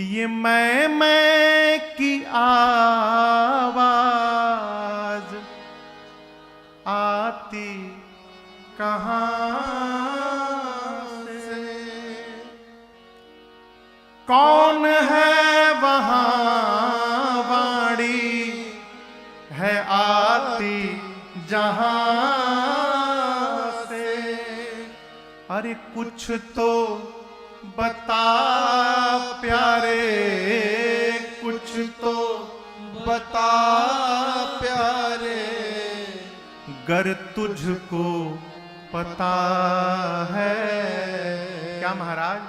ये मैं की आवाज आती कहाँ से? कौन है वहाँ वाणी है आती जहाँ से? अरे कुछ तो बता प्यारे, कुछ तो बता प्यारे, गर तुझको पता है। क्या महाराज?